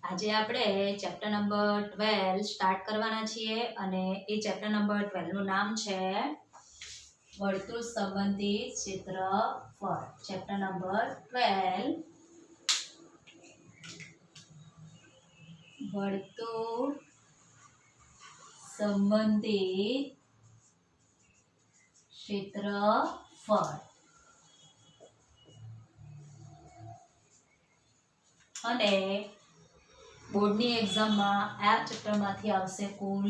આજે આપણે chapter number 12 start કરવાના છીએ અને એ ચેપ્ટર નંબર 12 નું નામ છે વર્તુળ સંબંધિત ક્ષેત્રફળ. ચેપ્ટર નંબર 12 વર્તુળ સંબંધિત ક્ષેત્રફળ. અને બોર્ડની એક્ઝામમાં આ ચેપ્ટરમાંથી આવશે કુલ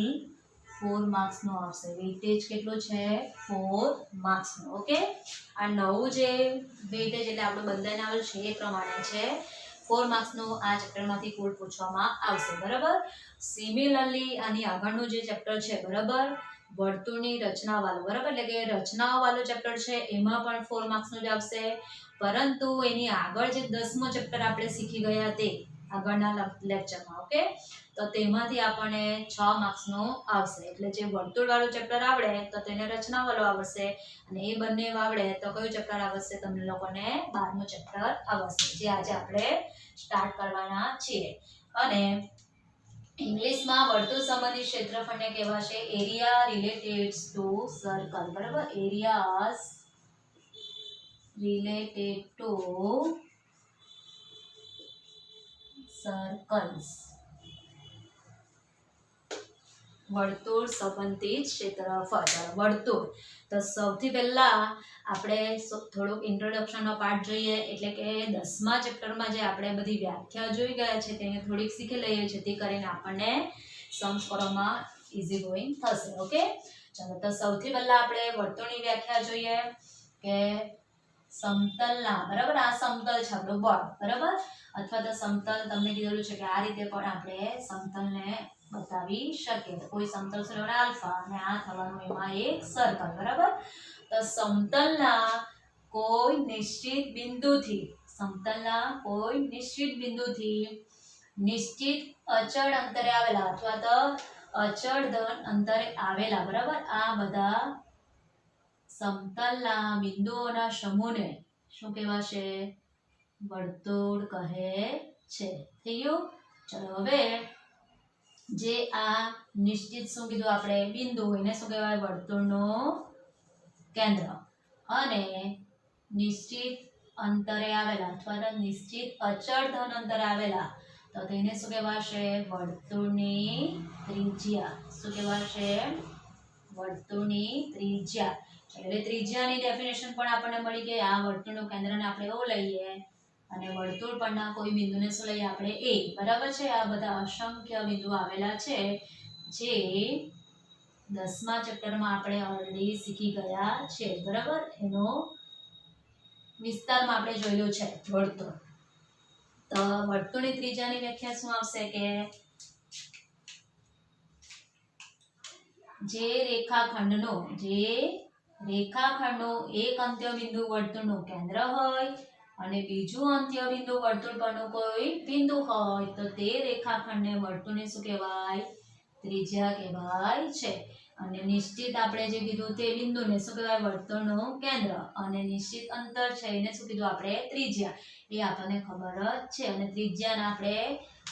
4 માર્ક્સનો આવશે. વેઇટેજ કેટલું છે? 4 માર્ક્સનો. ઓકે, આ નવું જે વેઇટેજ એટલે આપણું બંધાઈને આવેલ છે એ પ્રમાણે છે 4 માર્ક્સનું આ ચેપ્ટરમાંથી કુલ પૂછવામાં આવશે. બરાબર. સિમિલરલી આની આગળનું જે ચેપ્ટર છે, બરાબર, વર્તુળની રચના વાળું, બરાબર, એટલે કે રચનાઓ વાળું ચેપ્ટર છે, એમાં પણ 4 માર્ક્સનું જ આવશે. પરંતુ એની આગળ જે 10મો ચેપ્ટર આપણે શીખી ગયા તે આગળના લેક્ચરમાં, ઓકે, તો તેમાંથી આપણને 6 માર્ક્સનું આવશે. એટલે જે વર્તુળ વાળું ચેપ્ટર આવડે તો તેને રચના વાળું આવશે, અને એ બંને આવડે તો કયું ચેપ્ટર આવશે? તમને લોકોને 12મું ચેપ્ટર આવશે, જે આજે આપણે સ્ટાર્ટ કરવાના છીએ. અને ઇંગ્લિશમાં વર્તુળ સંબંધિત ક્ષેત્રફળને કહેવાશે એરિયા રિલેટેડ ટુ સર્કલ. બરાબર, એરિયાઝ રિલેટેડ ટુ સર્કલ્સ. વર્તુળ સંબંધિત ક્ષેત્રફળ. વર્તુળ તો સૌથી પહેલા આપણે થોડુંક ઇન્ટ્રોડક્શનનો પાર્ટ જોઈએ, એટલે કે 10મા ચેપ્ટરમાં જે આપણે બધી વ્યાખ્યા જોઈ ગયા છે તેને થોડીક શીખી લઈએ, જેથી કરીને આપણને સમ્સ કરવામાં ઇઝી ગોઈંગ થશે. ઓકે, ચાલો, તો સૌથી પહેલા આપણે વર્તુળની વ્યાખ્યા જોઈએ કે સમતલના, બરાબર, આ સમતલ છે આપણું બોર્ડ, બરાબર, અથવા તો સમતલ તમને કીધેલું છે કે આ રીતે પણ આપણે સમતલને બતાવી શકીએ. તો કોઈ સમતલ છે આલ્ફા અને આ થવાનું એમાં એક સર્કલ. બરાબર, તો સમતલના કોઈ નિશ્ચિત બિંદુથી, સમતલના કોઈ નિશ્ચિત બિંદુથી નિશ્ચિત અચળ અંતરે આવેલા અથવા તો અચળ ધન અંતરે આવેલા, બરાબર, આ બધા સમતલના બિંદુઓના સમૂહને શું કહેવાશે? વર્તુળ કહે છે. થઈ ગયું? ચલો, હવે જે આ નિશ્ચિત શું કીધું આપણે? બિંદુ, એને શું કહેવાય? વર્તુળનું કેન્દ્ર. અને નિશ્ચિત અંતરે આવેલા અથવા તો નિશ્ચિત અચળ ધન અંતરે આવેલા, તો તેને શું કહેવાશે? વર્તુળની ત્રિજ્યા. શું કહેવાશે? વર્તુળની ત્રિજ્યા. એટલે ત્રિજ્યાની ડેફિનેશન પણ આપણને મળી ગઈ. આ વર્તુળનું કેન્દ્રને આપણે O લઈએ અને વર્તુળ પરના કોઈ બિંદુને શું લઈએ આપણે? A. બરાબર છે. આ બધા અસંખ્ય બિંદુઓ આવેલા છે જે 10મા ચેપ્ટરમાં આપણે ઓલરેડી શીખી ગયા છે. બરાબર, એનો વિસ્તારમાં આપણે જોયેલું છે વર્તુળ. તો વર્તુળની ત્રિજ્યાની વ્યાખ્યા શું આવશે કે જે રેખાખંડનું એક અંત્ય બિંદુ વર્તુળનું કેન્દ્ર હોય અને બીજું અંત્ય બિંદુ વર્તુળ પરનું કોઈ બિંદુ હોય, તો તે રેખાખંડને વર્તુળને શું કહેવાય? ત્રિજ્યા કહેવાય છે. અને નિશ્ચિત આપણે જે કીધું તે બિંદુને શું કહેવાય? વર્તુળનું કેન્દ્ર. અને નિશ્ચિત અંતર છે એને શું કીધું આપણે? ત્રિજ્યા. એ આપણને ખબર જ છે. અને ત્રિજ્યાને આપણે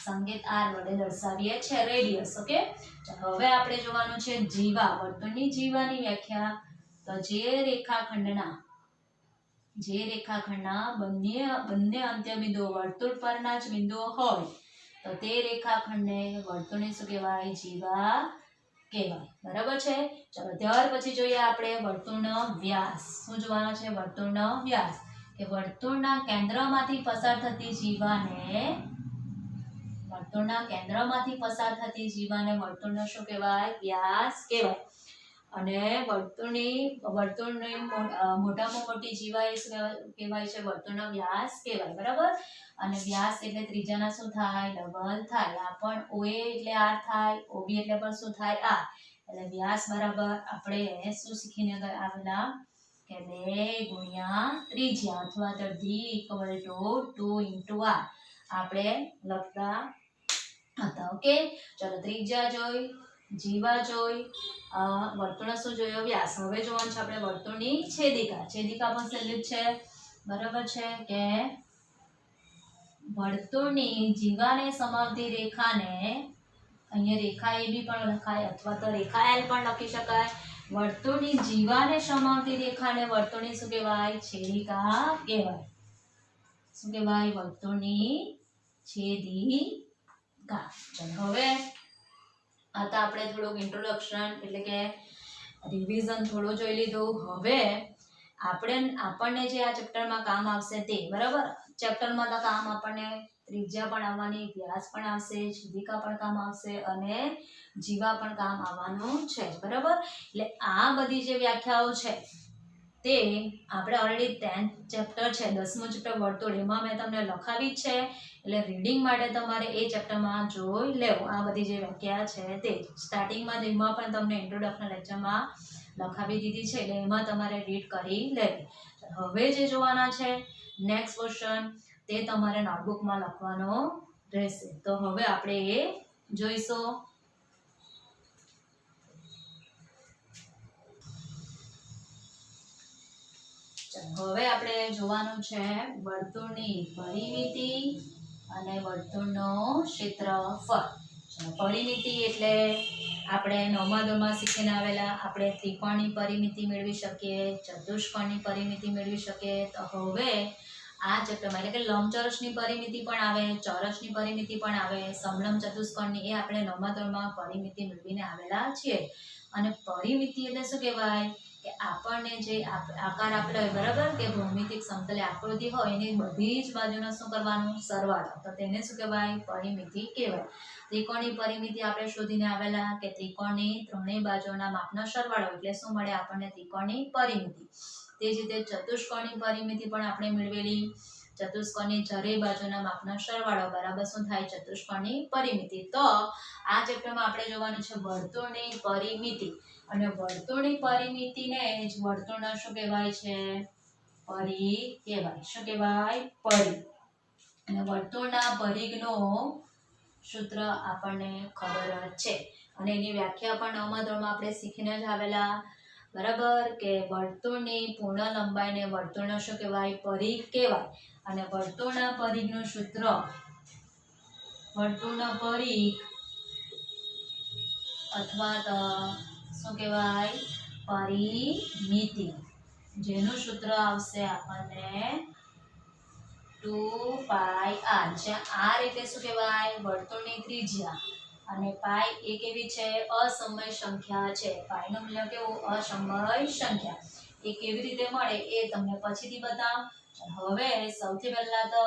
સંકેત R વડે દર્શાવીએ છીએ, રેડિયસ. ઓકે, ચાલો, હવે આપણે જોવાનું છે જીવા. વર્તુળની જીવાની વ્યાખ્યા. તો જે રેખાખંડના બંને અંત્ય બિંદુઓ વર્તુળ પરના જ બિંદુઓ હોય, તો તે રેખાખંડને વર્તુળને શું કહેવાય? જીવા કહેવાય. બરાબર છે. ચાલો, ત્યાર પછી જોઈએ આપણે વર્તુળનો વ્યાસ. શું જોવાનો છે? વર્તુળનો વ્યાસ. કે વર્તુળના કેન્દ્રમાંથી પસાર થતી જીવાને વર્તુળનો શું કહેવાય? વ્યાસ કહેવાય. અને વર્તુળની મોટામાં મોટી જીવા એ શું કહેવાય છે? વર્તુળનો વ્યાસ કહેવાય. બરાબર, અને વ્યાસ એટલે ત્રિજ્યાના શું થાય? ડબલ થાય. આ પણ OA એટલે R થાય, OB એટલે પણ શું થાય? R. એટલે વ્યાસ બરાબર આપણે શું શીખીને આવેલા કે 2 ગુણ્યા ત્રિજ્યા અથવા તો D = 2 × R આપણે લખતા હતા. ઓકે, ચલો, ત્રિજ્યા જોઈ, જીવા જોઈ, વર્તુળનો શું જોયો? વ્યાસ. હવે જોવાનું છે આપણે વર્તુળની છેદિકા. છેદિકા પણ સહેલું જ છે. બરાબર છે કે વર્તુળની જીવાને સમાવતી રેખાને, અહીંયા રેખા એ બી પણ લખાય અથવા તો રેખા એલ પણ લખી શકાય. વર્તુળની જીવાને સમાવતી રેખાને વર્તુળની શું કહેવાય? છેદિકા કહેવાય. શું કહેવાય? વર્તુળની છેદિકા. ચાલો હવે આ તો આપણે થોડુંક ઇન્ટ્રોડક્શન એટલે કે રિવિઝન થોડું જોઈ લીધું. હવે આપણને જે આ ચેપ્ટરમાં કામ આવશે તે, બરાબર, ચેપ્ટરમાં તો કામ આપણને ત્રિજ્યા પણ આવવાની, વ્યાસ પણ આવશે, છેદિકા પણ કામ આવશે અને જીવા પણ કામ આવવાનું છે, બરાબર. એટલે આ બધી જે વ્યાખ્યાઓ છે તે આપણે ઓલરેડી 10th ચેપ્ટર છે, 10મું ચેપ્ટર વર્તુળ, એમાં મેં તમને લખાવી જ છે. એટલે રીડિંગ માટે તમારે એ ચેપ્ટરમાં જોઈ લેવું આ બધી જે વ્યાખ્યા છે તે. સ્ટાર્ટિંગમાં એમાં પણ તમને ઇન્ટ્રોડક્શન લેક્ચરમાં લખાવી દીધી છે, એટલે એમાં તમારે રીડ કરી લેવી. હવે જે જોવાના છે નેક્સ્ટ ક્વેશ્ચન તે તમારે નોટબુકમાં લખવાનો રહેશે. તો હવે આપણે એ જોઈશું. હવે આપણે જોવાનું છે વર્તુળની પરિમિતિ અને વર્તુળનું ક્ષેત્રફળ. પરિમિતિ એટલે આપણે 9મા ધોરણમાં શીખીને આવેલા, આપણે ત્રિકોણની પરિમિતિ મેળવી શકીએ, ચતુષ્કોણની પરિમિતિ મેળવી શકીએ. તો હવે આ ચેપ્ટરમાં એટલે કે લંબચોરસની પરિમિતિ પણ આવે, ચોરસની પરિમિતિ પણ આવે, સમલંબ ચતુષ્કોણની, એ આપણે 9મા ધોરણમાં પરિમિતિ મેળવીને આવેલા છીએ. અને પરિમિતિ એટલે શું કહેવાય? કે આપણને જે આકાર આપેલો હોય, બરાબર, કે ભૌમિતિક સમતલે આકૃતિ હોય એની બધી જ બાજુનો શું કરવાનું? સરવાળો. તો તેને શું કહેવાય? પરિમિતિ કહેવાય. ત્રિકોણની પરિમિતિ આપણે શોધીને આવેલા કે ત્રિકોણની ત્રણેય બાજુના માપનો સરવાળો એટલે શું મળે આપણને? ત્રિકોણની પરિમિતિ. તે જ રીતે ચતુષ્કોણની પરિમિતિ પણ આપણે મેળવેલી. ચતુષ્કોણની ચારેય બાજુના માપનો સરવાળો બરાબર શું થાય? ચતુષ્કોણની પરિમિતિ. તો આ ચેપ્ટરમાં આપણે જોવાનું છે વર્તુળની પરિમિતિ. અને વર્તુળની પરિમિતિને જ વર્તુળનો શું કહેવાય છે? પરિઘ કહેવાય. શું કહેવાય? પરિઘ. અને વર્તુળના પરિઘનું સૂત્ર આપણને ખબર જ છે અને એની વ્યાખ્યા પણ 9મા ધોરણમાં આપણે શીખીને જ આવેલા, બરાબર, કે વર્તુળની પૂર્ણ લંબાઈને વર્તુળનો શું કહેવાય? પરિઘ કહેવાય. અને વર્તુળના પરિઘનું સૂત્ર, વર્તુળનો પરિઘ અથવા તો શું કહેવાય? પરિમિતિ, જેનું સૂત્ર આવશે આપણને 2πr. જ્યાં r એટલે શું કહેવાય? વર્તુળની ત્રિજ્યા અને પાઈ એ કેવી છે? અસમય સંખ્યા છે. પાઈનું મૂલ્ય કેવું? અસમય સંખ્યા. એ કેવી રીતે મળે એ તમને પછીથી બતાવ. હવે સૌથી પહેલા તો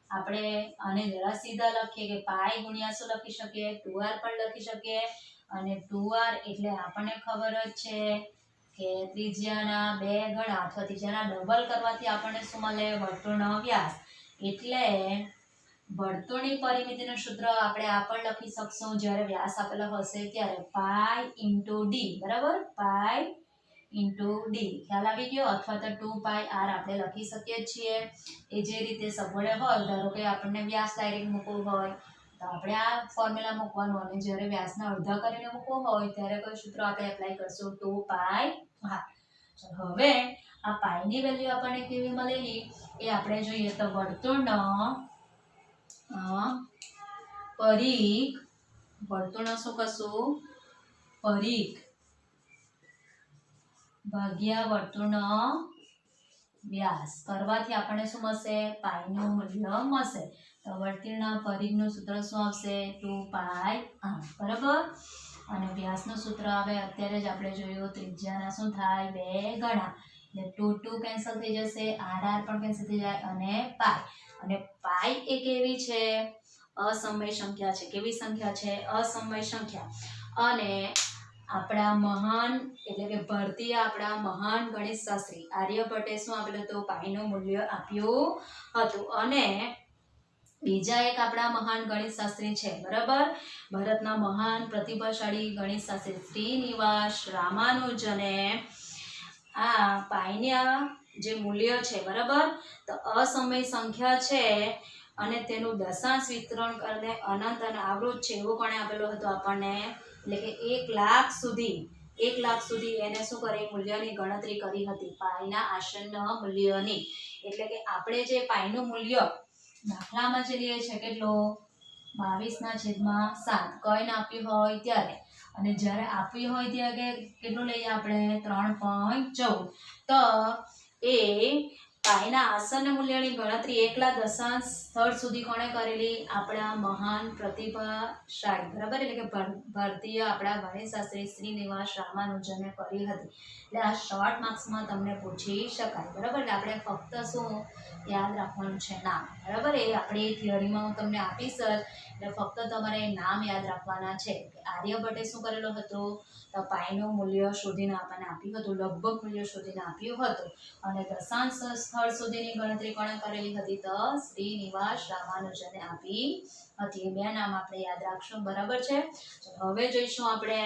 આપણે આને જરા સીધા લખીએ કે પાઈ ગુણ્યા શું લખી શકીએ? 2r પણ લખી શકીએ. અને 2r એટલે આપણને ખબર જ છે કે ત્રિજ્યાના 2 ગણા અથવા ત્રિજ્યાના ડબલ કરવાથી આપણને શું મળે? વર્તુળનો વ્યાસ. એટલે વર્તુળની પરિમિતિનું સૂત્ર આપણે આ પણ લખી શકશું જ્યારે વ્યાસ આપેલો હશે ત્યારે, પાઈ ઇન્ટુ ડી, બરાબર, પાઈ ઇન્ટુ ડી. ખ્યાલ આવી ગયો? અથવા તો 2πr આપણે લખી શકીએ છીએ. એ જે રીતે સગવડે હોય, ધારો કે આપણને વ્યાસ ડાયરેક્ટ મૂકવું હોય તો આપણે આ ફોર્મ્યુલા મૂકવાનું, અને જ્યારે વ્યાસના અડધા કરીને મૂકવું હોય ત્યારે કયું સૂત્ર આપણે એપ્લાય કરશું? 2πr. હવે આ પાઈની વેલ્યુ આપણને કેવી મળેલી એ આપણે જોઈએ. તો વર્તુળનો પરિઘ, વર્તુળનો શું કરશું? પરિઘ ભાગ્યા વર્તુળનો વ્યાસ કરવાથી આપણને શું મળશે? પાઈનું મૂલ્ય મળશે. તો વર્તુળના પરિઘનું સૂત્ર શું આવશે? 2πr, બરાબર. અને વ્યાસનું સૂત્ર આવે અત્યારે જ આપણે જોયું, ત્રિજ્યાના શું થાય? 2 ગણા. એટલે 2 કેન્સલ થઈ જશે, r પણ કેન્સલ થઈ જાય અને પાઈ. અને પાઈ એ કેવી છે? અસમય સંખ્યા છે. કેવી સંખ્યા છે? અસમય સંખ્યા. અને આપણા મહાન એટલે કે ભારતીય આપણા મહાન ગણિત શાસ્ત્રી આર્યભટ્ટે શું આપેલું હતું? પાઈનું મૂલ્ય આપ્યું હતું. અને બીજા એક આપણા મહાન ગણિત શાસ્ત્રી છે, બરાબર, ભારતના મહાન પ્રતિભાશાળી ગણિત શાસ્ત્રી શ્રીનિવાસ રામાનુજને આ પાઈના જે મૂલ્ય છે, બરાબર, તો અસમય સંખ્યા છે અને તેનું દશાંશ વિતરણ કરીને અનંત અને આવૃત છે એવું પણ આપેલું હતું આપણને. એટલે કે 1 લાખ સુધી એને શું કરી? મૂલ્યની ગણતરી કરી હતી પાઈના આસન્ન મૂલ્યની. એટલે કે આપણે જે પાઈનું મૂલ્ય દાખલામાં જે લઈએ છે કેટલો 22/7 કોઈને આપ્યું હોય ત્યારે, અને જ્યારે આપ્યું હોય ત્યારે કેટલું લઈએ આપણે 3.14. તો એ પાઈના આસન મૂલ્યની ગણતરી એકલા દશાંશ સ્થળ સુધી કોણે કરેલી? આપણા મહાન પ્રતિભાશાળી, બરાબર, એટલે કે ભારતીય આપણા ગણિતશાસ્ત્રી શ્રીનિવાસ રામાનુજને કરી હતી. એટલે આ શોર્ટ માર્ક્સમાં તમને પૂછી શકાય, બરાબર. એટલે આપણે ફક્ત શું યાદ રાખવાનું છે? નામ, બરાબર. એ આપણી થિયરીમાં હું તમને આપીશ જ, એટલે ફક્ત તમારે નામ યાદ રાખવાના છે. આર્યભટ્ટે શું કરેલો હતો? તો પાઈનું મૂલ્ય શોધીને આપણને આપ્યું હતું, લગભગ મૂલ્ય શોધીને આપ્યું હતું, અને દશાંશ સ્થળ સુધીની ગણતરી કોણે કરેલી હતી? તો શ્રીનિવાસ રામાનુજને આપી હતી. એ બે નામ આપણે યાદ રાખશું, બરાબર છે. હવે જોઈશું આપણે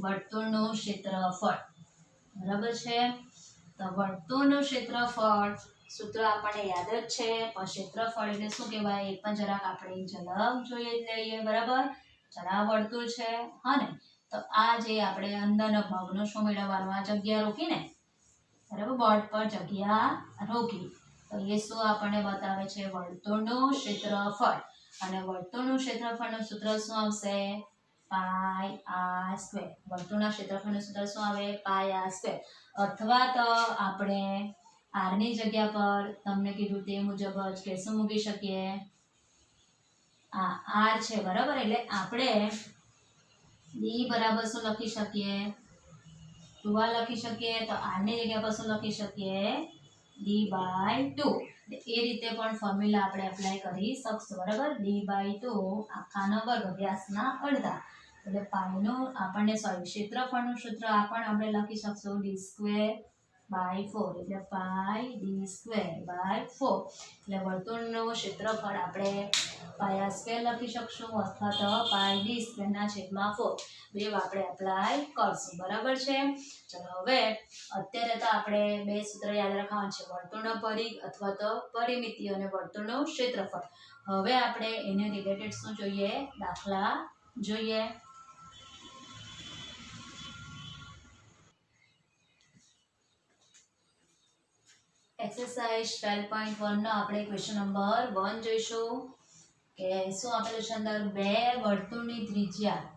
વર્તુળનું ક્ષેત્રફળ, બરાબર છે. તો વર્તુળનું ક્ષેત્રફળ સૂત્ર આપણને યાદ જ છે, પણ ક્ષેત્રફળ એટલે શું કહેવાય એ પણ જરાક આપણે ઝલક જોઈ લઈએ, બરાબર. આ વર્તુળ છે, હા ને. તો આ જે આપણે અંદરનો ભાગનો શું મેળવવાનો? આ જગ્યા રોકીને, બરાબર, બોર્ડ પર જગ્યા રોકી, તો એ શું આપણને બતાવે છે? વર્તુળનું ક્ષેત્રફળ. અને વર્તુળનું ક્ષેત્રફળનું સૂત્ર શું આવશે? પાઈ આર સ્ક્વેર. વર્તુળના ક્ષેત્રફળનું સૂત્ર શું આવે? પાઈ આર સ્ક્વેર. અથવા તો આપણે આર ની જગ્યા પર તમને કીધું તે મુજબ જ કે શું મૂકી શકીએ? આ આર છે, બરાબર. એટલે આપણે ડી બરાબર શું લખી શકીએ? 2r લખી શકીએ. તો આર ની જગ્યા પર શું લખી શકીએ? d/2. એ રીતે પણ ફોર્મ્યુલા આપણે એપ્લાય કરી શકશું, બરાબર. d/2 આખાનો વર્ગ, વ્યાસના અડધા. એટલે પાઈનું આપણને ક્ષેત્રફળનું સૂત્ર આ પણ આપણે લખી શકશું d²/4, એટલે પાઈ d²/4. એટલે વર્તુળનું ક્ષેત્રફળ આપણે પાઈ આર સ્ક્વેર લખી શકશું, અથવા તો પાઈ d²/4. બે આપણે એપ્લાય કરશું, બરાબર છે. ચલો હવે અત્યારે તો આપણે બે સૂત્ર યાદ રાખવાના છે, વર્તુળનો પરિઘ અથવા તો પરિમિતિ અને વર્તુળનું ક્ષેત્રફળ. હવે આપણે એને રિલેટેડ શું જોઈએ? દાખલા જોઈએ. એક્સરસાઇઝ 12.1 નો આપણે ક્વેશ્ચન નંબર 1 જોઈશું કે શું આપેલું છે અંદર? બે વર્તુળની ત્રિજ્યા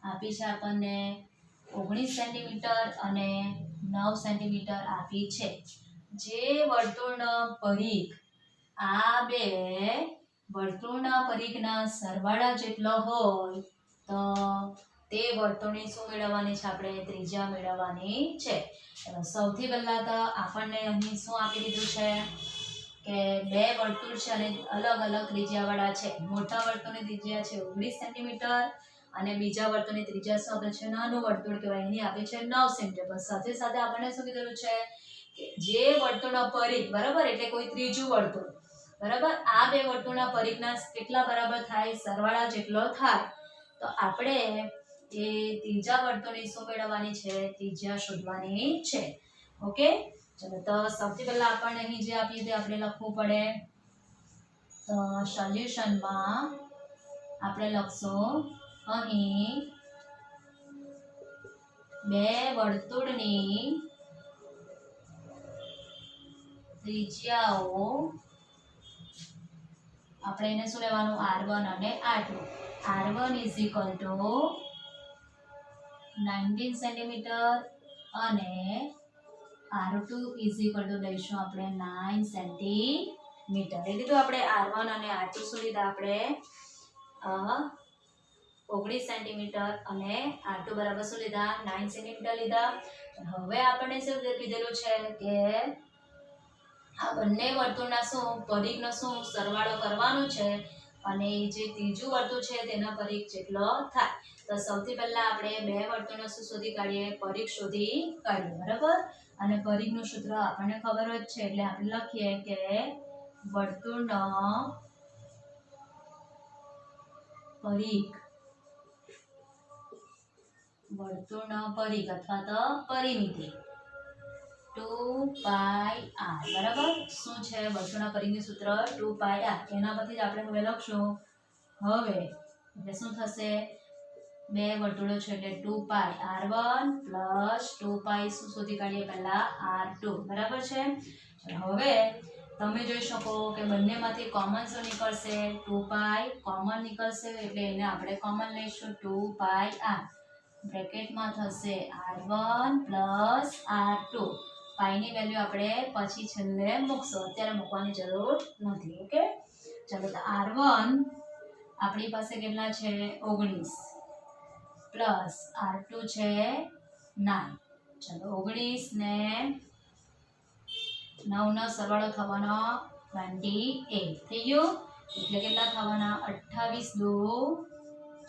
આપી છે આપણને 19 સેન્ટીમીટર અને 9 સેન્ટીમીટર આપી છે. જે વર્તુળનો પરિઘ આ બે વર્તુળના પરિઘના સરવાળા જેટલો હોય તો તે વર્તુળની શું મેળવવાની છે? આપણે ત્રિજ્યા મેળવવાની છે. સૌથી પહેલા તો આપણને અહીં શું આપી દીધું છે કે બે વર્તુળ છે અને અલગ અલગ ત્રિજ્યાવાળા છે. મોટા વર્તુળની ત્રિજ્યા છે 19 સેન્ટીમીટર અને બીજા વર્તુળની ત્રિજ્યા શું આપે છે? નાનું વર્તુળ કહેવાય, એની આપે છે 9 સેન્ટીમીટર. સાથે સાથે આપણને શું કીધેલું છે કે જે વર્તુળનો પરિઘ, બરાબર, એટલે કોઈ ત્રીજું વર્તુળ, બરાબર, આ બે વર્તુળના પરિઘના કેટલા બરાબર થાય? સરવાળા જેટલો થાય. તો આપણે એ ત્રીજા વર્તુળની શું મેળવવાની છે? ત્રિજ્યા શોધવાની છે. ઓકે, ચલો. તો સૌથી પહેલા આપણને અહીં જે આપીએ તે આપણે લખવું પડે. તો સોલ્યુશનમાં આપણે લખશું અહીં બે વર્તુળની ત્રિજ્યાઓ, આપણે એને શું લેવાનું? r1 અને r2. r1 = 19 સેન્ટીમીટર અને r2 = લઈશું આપણે 9 સેન્ટીમીટર. એ લીધું આપણે r1 અને r2 શું લીધા? આપણે 19 સેન્ટીમીટર અને r2 બરાબર શું લીધા? 9 સેન્ટીમીટર લીધા. હવે આપણને શું કીધેલું છે કે આ બંને વર્તુળના શું પરિઘનો શું સરવાળો કરવાનો છે અને જે ત્રીજું વર્તુળ છે તેના પરિઘ જેટલો થાય. તો સૌથી પહેલા આપણે બે વર્તુળનો શું શોધી કાઢીએ? પરિઘ શોધી કાઢીએ, બરાબર. અને પરિઘનું સૂત્ર આપણને ખબર જ છે, એટલે આપણે લખીએ કે વર્તુળનો પરિઘ અથવા તો પરિમિતિ 2πr, બરાબર. શું છે વર્તુળના પરિઘનું સૂત્ર? 2πr. એના પરથી જ આપણે હવે લખશું. હવે એટલે શું થશે? બે વર્તુળો છે એટલે 2πr1 + 2π શું શોધી કાઢીએ? પહેલા r2, બરાબર છે. હવે તમે જોઈ શકો કે બંનેમાંથી કોમન શું નીકળશે 2 પાઈ કોમન નીકળશે એટલે એને આપણે કોમન લઈશું 2 પાઈ r બ્રેકેટમાં થશે r1 પ્લસ r2 પાઈની વેલ્યુ આપણે પછી છેલ્લે મૂકશું અત્યારે મૂકવાની જરૂર નથી ઓકે ચાલો તો r1 આપણી પાસે કેટલા છે 19 પ્લસ r2 છે 9 ચાલો 19 ને 9 નો સરવાળો થવાનો 28 થઈ ગયું એટલે કેટલા થવાના 28 દુ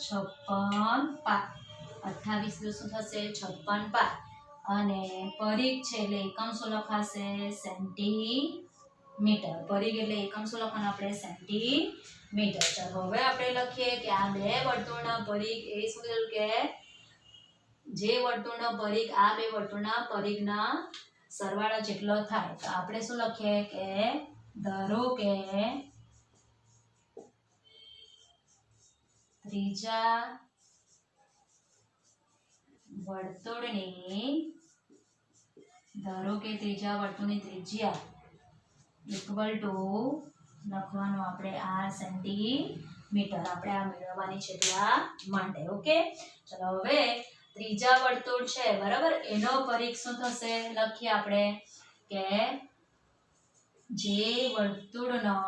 56 પાઈ 28 દુ શું થશે 56 પાઈ અને પરિઘ છે એટલે એકમ શું લખાશે સેન્ટીમીટર પરિઘ એટલે એકમ શું લખવાનું આપણે સેન્ટીમીટર ચાલો હવે આપણે લખીએ કે આ બે વર્તુળના પરિઘ એ શું કીધું કે જે વર્તુળનો પરિઘ આ બે વર્તુળના પરિઘના સરવાળા જેટલો થાય તો આપણે શું લખીએ કે ધારો કે ત્રીજા વર્તુળની ત્રિજ્યા ઇક્વલ ટુ લખવાનું આપણે r સેન્ટીમીટર આપણે આ મેળવવાની છે એટલા માટે ઓકે ચલો હવે ત્રીજા વર્તુળ છે બરાબર એનો પરિઘ શું થશે લખીએ આપણે કે જે વર્તુળનો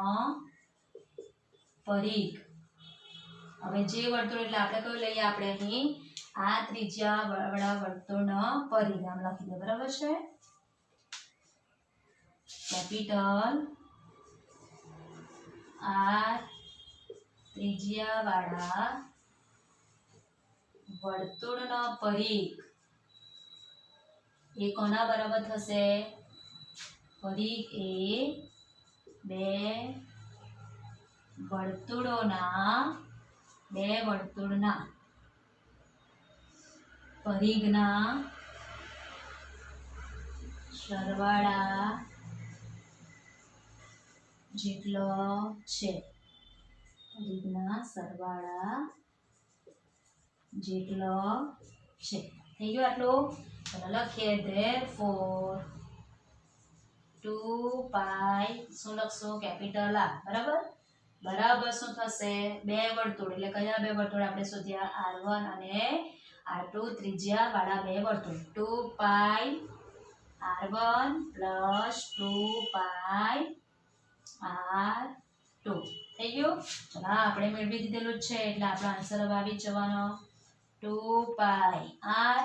પરિઘ હવે જે વર્તુળ એટલે આપણે કયું લઈએ આપણે અહીં આ ત્રિજ્યા વાળા વર્તુળનો પરિઘ આમ લખી દે બરાબર છે કેપિટલ r ત્રિજ્યા વાળા વર્તુળનો પરિઘ એ કોના બરાબર થશે પરિઘ એ બે વર્તુળના પરિઘના સરવાળા જેટલો છે પરિઘના સરવાળા જેટલો છે થઈ ગયું આટલું ચાલો લખીએ therefore 2 પાઈ શું લખશું કેપિટલ r બરાબર શું થશે બે વર્તુળ એટલે કયા બે વર્તુળ આપણે શોધ્યા r1 અને r2 ત્રિજ્યા વાળા બે વર્તુળ 2 પાઈ r1 પ્લસ 2 પાઈ r2 થઈ ગયું ચાલો આપણે મેળવી દીધેલું છે એટલે આપણો આન્સર હવે આવી જવાનો 2 પાઈ r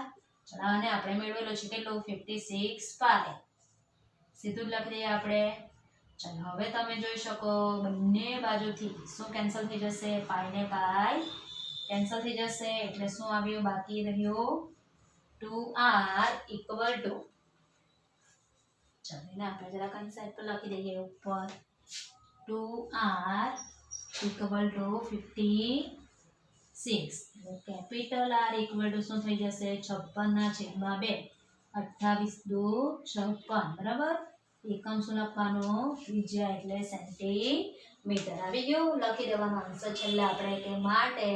ચાલો અને આપણે મેળવેલું છે કેટલું 56 પાઈ સીધું જ લખી દઈએ આપણે ચાલો હવે તમે જોઈ શકો બંને બાજુથી શું કેન્સલ થઈ જશે પાઈ ને પાઈ કેન્સલ થઈ જશે એટલે શું આવ્યું બાકી રહ્યું 2r ઇક્વલ ટુ ચાલો એને આપણે જરા કઈ સાઈડ પર લખી દઈએ ઉપર 2r equal to 56 capital r equal to શું થઈ જશે 56/2 28 દુ 56 બરાબર એકમ શું લખવાનું ત્રિજ્યા એટલે સેન્ટીમીટર આવી ગયું લખી દેવાનો આન્સર છેલ્લે આપણે કે માટે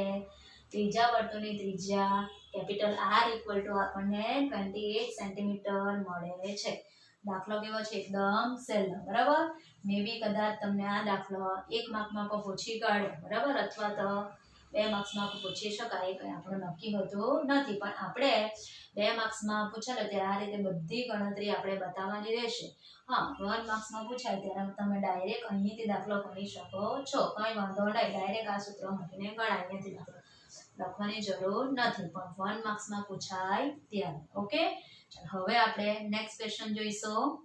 ત્રીજા વર્તુળની ત્રિજ્યા કેપિટલ r ઇક્વલ ટુ આપણને 28 સેન્ટીમીટર મળે છે દાખલો કેવો છે એકદમ સહેલો બરાબર મે બી કદાચ તમને આ દાખલો 1 માર્કમાં પણ પૂછી કાઢે બરાબર અથવા તો 2 માર્ક્સમાં પૂછી શકાય કંઈ આપણું નક્કી હોતું નથી પણ આપણે 2 માર્ક્સમાં પૂછાય ત્યારે આ રીતે બધી ગણતરી આપણે બતાવવાની રહેશે હા 1 માર્ક્સમાં પૂછાય ત્યારે તમે ડાયરેક્ટ અહીંથી દાખલો કરી શકો છો કંઈ વાંધો નહીં ડાયરેક્ટ આ સૂત્ર મૂકીને ગણાય અહીંયાથી દાખલો લખવાની જરૂર નથી પણ 1 માર્ક્સમાં પૂછાય ત્યારે ઓકે હવે આપણે નેક્સ્ટ ક્વેશ્ચન જોઈશું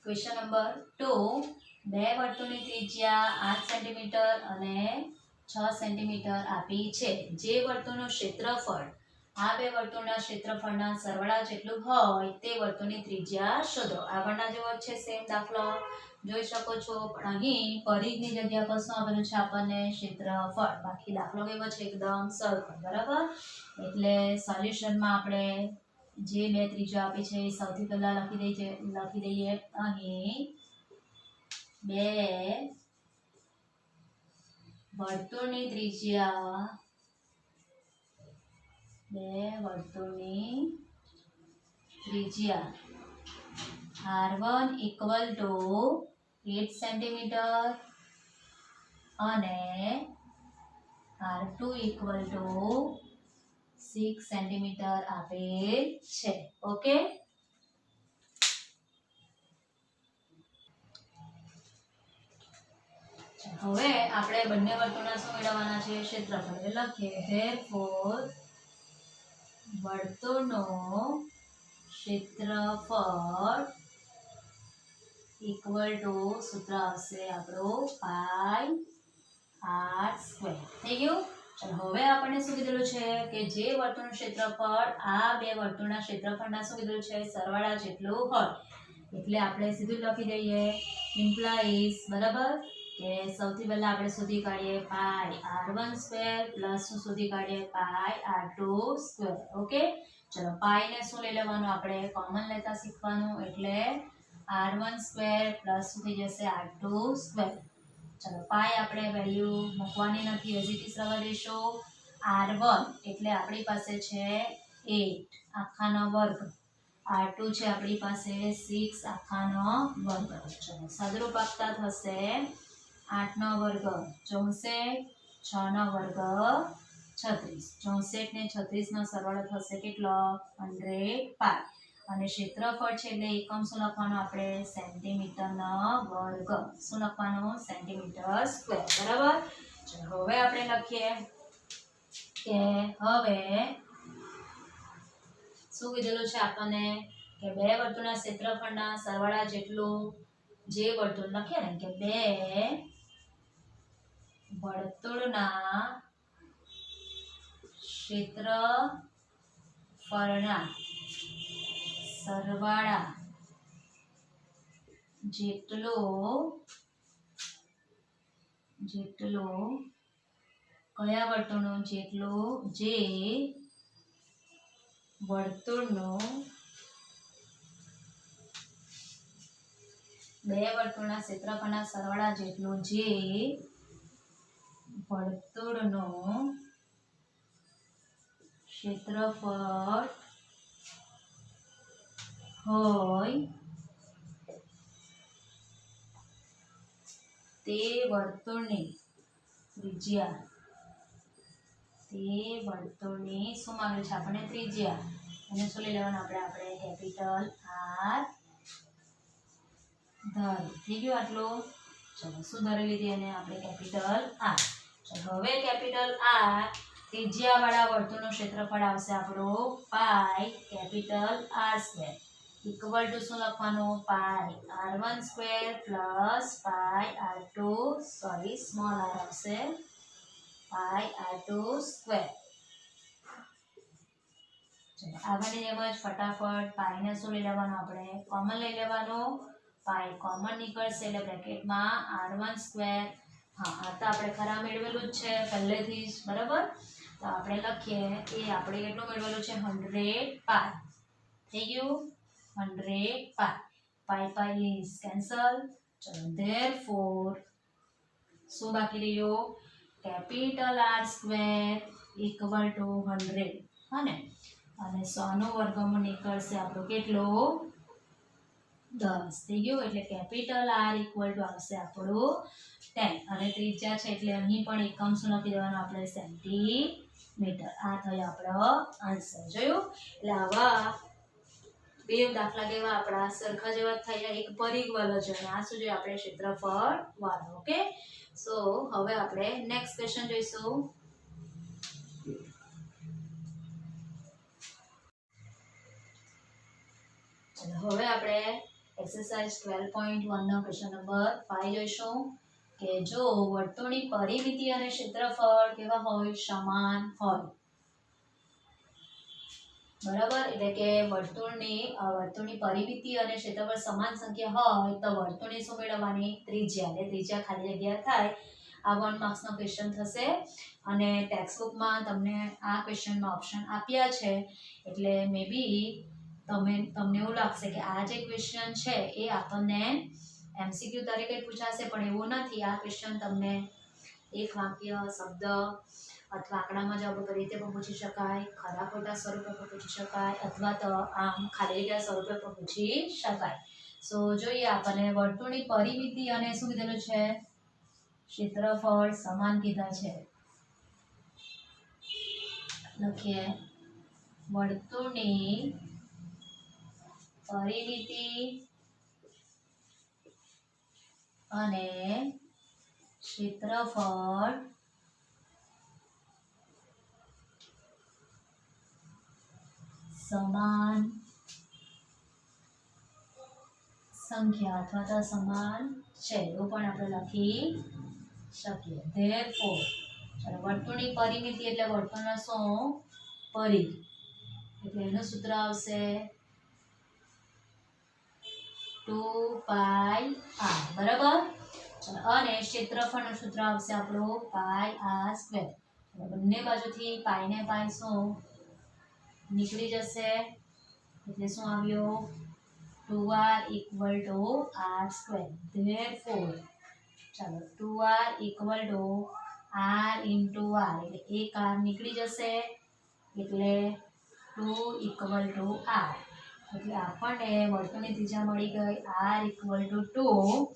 ક્વેશ્ચન નંબર 2 બે વર્તુળની ત્રિજ્યા 8 સેન્ટીમીટર અને 6 સેન્ટીમીટર આપી છે જે વર્તુળનું ક્ષેત્રફળ આ બે વર્તુળના ક્ષેત્રફળના સરવાળા જેટલું હોય તે વર્તુળની ત્રિજ્યા શોધો આગળના જેવો છે સેમ દાખલો જોઈ શકો છો પણ અહીં પરિઘની જગ્યા પર શું આપેલું છે આપણને ક્ષેત્રફળ બાકી દાખલો કેવો છે એકદમ સરળ બરાબર એટલે સોલ્યુશનમાં આપણે જે બે ત્રિજ્યા આપી છે એ સૌથી પહેલા લખી દઈએ અહીં બે વર્તુળની ત્રિજ્યા બે વર્તુળની ત્રિજ્યા r1 ઇક્વલ ટુ 8 સેન્ટીમીટર અને r2 ઇક્વલ ટુ 6 સેન્ટીમીટર આપેલ છે. ઓકે, હવે આપણે બંને વર્તુળના શું મેળવવાના છે? ક્ષેત્રફળ. એટલે લખીએ therefore વર્તુળનો ક્ષેત્રફળ ઇક્વલ ટુ સૂત્ર આવશે આપણું પાઈ r સ્ક્વેર. થઈ ગયું? ચાલો, હવે આપણને શું કીધેલું છે કે જે વર્તુળનું ક્ષેત્રફળ આ બે વર્તુળના ક્ષેત્રફળના શું કીધેલું છે? સરવાળા જેટલું હોય. એટલે આપણે સીધું લખી દઈએ ઇમ્પ્લાઇઝ, બરાબર, કે સૌથી પહેલા આપણે શોધી કાઢીએ પાઈ r1 સ્ક્વેર પ્લસ શું શોધી કાઢીએ પાઈ r2 સ્ક્વેર. ઓકે, ચલો પાઈને શું લઈ લેવાનું? આપણે કોમન લેતા શીખવાનું. એટલે r1 સ્ક્વેર પ્લસ શું થઈ જશે? r2 square. ચલો પાઈ આપણે વેલ્યુ મૂકવાની નથી, એઝ ઇટ ઇઝ રહેવા દઈશું. r1 એટલે આપણી પાસે છે 8 આખાનો વર્ગ, r2 છે આપણી પાસે 6 આખાનો વર્ગ. ચલો સાદુરૂપ આપતા થશે 8 નો વર્ગ 64, 6 નો વર્ગ 36. 64 ને 36 નો સરવાળો થશે કેટલો? 100 પાઈ. અને ક્ષેત્રફળ છે એટલે એકમ શું લખવાનું આપણે? સેન્ટીમીટરનો વર્ગ. શું લખવાનું? Centimetre square. બરાબર. ચલો હવે આપણે લખીએ કે હવે શું કીધેલું છે આપણને? કે બે વર્તુળના ક્ષેત્રફળના સરવાળા જેટલું જે વર્તુળ લખીએ ને કે બે વર્તુળના ક્ષેત્રફળના સરવાળા જેટલો કયા વર્તુળનો? જેટલો જે વર્તુળનો બે વર્તુળના ક્ષેત્રફળના સરવાળા જેટલો જે વર્તુળનો ક્ષેત્રફળ હોય તે વર્તુળની ત્રિજ્યા. તે વર્તુળની શું માંગે છે આપણને? ત્રિજ્યા. એને શું લઈ લેવાનું આપણે? કેપિટલ R ધાર. થઈ ગયું આટલું? ચલો શું ધારી લીધી? એને આપણે કેપિટલ R. ચલો હવે કેપિટલ R ત્રિજ્યા વાળા વર્તુળનું ક્ષેત્રફળ આવશે આપણું pi capital R square equal to શું લખવાનું? Pi r1 square plus pi r2 small r આવશે પાઈ r2 સ્ક્વેર. ચલો આગળની જેમ જ ફટાફટ પાઈને શું લઈ લેવાનું? આપણે કોમન લઈ લેવાનું. પાઈ કોમન નીકળશે એટલે બ્રેકેટમાં r1 સ્ક્વેર. હા, આ તો આપણે ખરા મેળવેલું જ છે પહેલેથી જ, બરાબર. તો આપણે લખીએ એ આપણે કેટલું મેળવેલું છે? 100 પાઈ. થઈ ગયું? 100 પાઈ. Pi is cancel. ચલો therefore શું બાકી રહ્યું? Capital R square equal to 100. હા ને? અને 100 નો વર્ગમૂળ નીકળશે આપણું કેટલું? 10. થઈ ગયું? એટલે કેપિટલ R ઇક્વલ ટુ આવશે આપણું 10. અને ત્રિજ્યા છે એટલે અહીં પણ એકમ શું લખી દેવાનું આપણે? સેન્ટીમીટર. આ થયો આપણો આન્સર. જોયું? એટલે આવા બે દાખલા કેવા આપણા સરખા જેવા થયા, એક પરિઘ વાળો છે અને આ શું જોઈએ આપણે? ક્ષેત્રફળ વાળો. ઓકે, સો હવે આપણે નેક્સ્ટ ક્વેશ્ચન જોઈશું. ચલો હવે આપણે એક્સરસાઇઝ 12.1 નો ક્વેશ્ચન નંબર 5 જોઈશું કે જો વર્તુળની પરિમિતિ અને ક્ષેત્રફળ કેવા હોય? સમાન હોય. બરાબર. એટલે કે વર્તુળની પરિમિતિ અને ક્ષેત્રફળ સમાન સંખ્યા હોય તો વર્તુળની શું મેળવવાની? ત્રિજ્યા. એટલે ત્રિજ્યા ખાલી જગ્યા થાય. આ 1 માર્ક્સનો ક્વેશ્ચન થશે અને ટેક્સ્ટ બુકમાં તમને આ ક્વેશ્ચનમાં ઓપ્શન આપ્યા છે એટલે મે બી તમને એવું લાગશે કે આ જે ક્વેશ્ચન છે એ આપણને MCQ તરીકે પૂછાશે, પણ એવું નથી. આ ક્વેશ્ચન તમને એક વાક્ય શબ્દ અથવા આંકડામાં જવાબ આપે રીતે પણ પૂછી શકાય, ખરા ખોટા સ્વરૂપે પણ પૂછી શકાય અથવા તો આમ ખાલી જગ્યા સ્વરૂપે પણ પૂછી શકાય. સો જોઈએ આપણને વર્તુળની પરિમિતિ અને શું કીધેલું છે, ક્ષેત્રફળ સમાન કીધા છે. લખીએ વર્તુળની પરિમિતિ અને ક્ષેત્રફળ સમાન સંખ્યા અથવા તો સમાન છે એવું પણ આપણે લખી શકીએ. ધેરફોર ચાલો વર્તુળની પરિમિતિ એટલે વર્તુળનો શું પરિઘ, એટલે એનું સૂત્ર આવશે 2πr બરાબર. ચાલો અને ક્ષેત્રફળનું સૂત્ર આવશે આપણું πr². બંને બાજુથી પાઈ ને પાઈ શું નીકળી જશે એટલે શું આવ્યું 2r = r². ધેરફોર ચાલો 2r = r × r એટલે એક r નીકળી જશે એટલે 2 = r. એટલે આપણને વર્તુળની ત્રિજ્યા મળી ગઈ r = 2.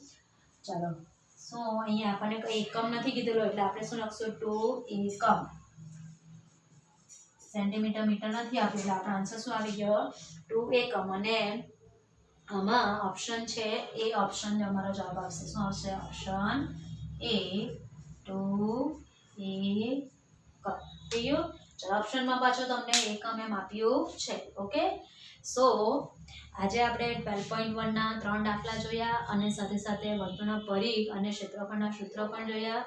ચાલો શું અહીંયા આપણને કોઈ એકમ નથી કીધેલો એટલે આપણે શું લખશું 2 એકમ. સેન્ટીમીટર મીટર નથી આપ્યું એટલે આપણો આન્સર શું આવી ગયો 2 એકમ. અને આમાં ઓપ્શન છે એ ઓપ્શન અમારો જવાબ આવશે. શું આવશે ઓપ્શન એ 2 એકમ. થયું. ચાલો ઓપ્શનમાં પાછો તમને એકમ એમ આપ્યું છે. ઓકે. સો આજે આપણે 12.1 ના 3 દાખલા જોયા અને સાથે સાથે વર્તુળના પરિઘ અને ક્ષેત્રફળના સૂત્ર પણ જોયા.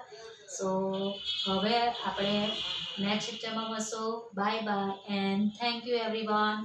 સો હવે આપણે નેક્સ્ટ લેક્ચરમાં મળશું. Bye bye and thank you everyone.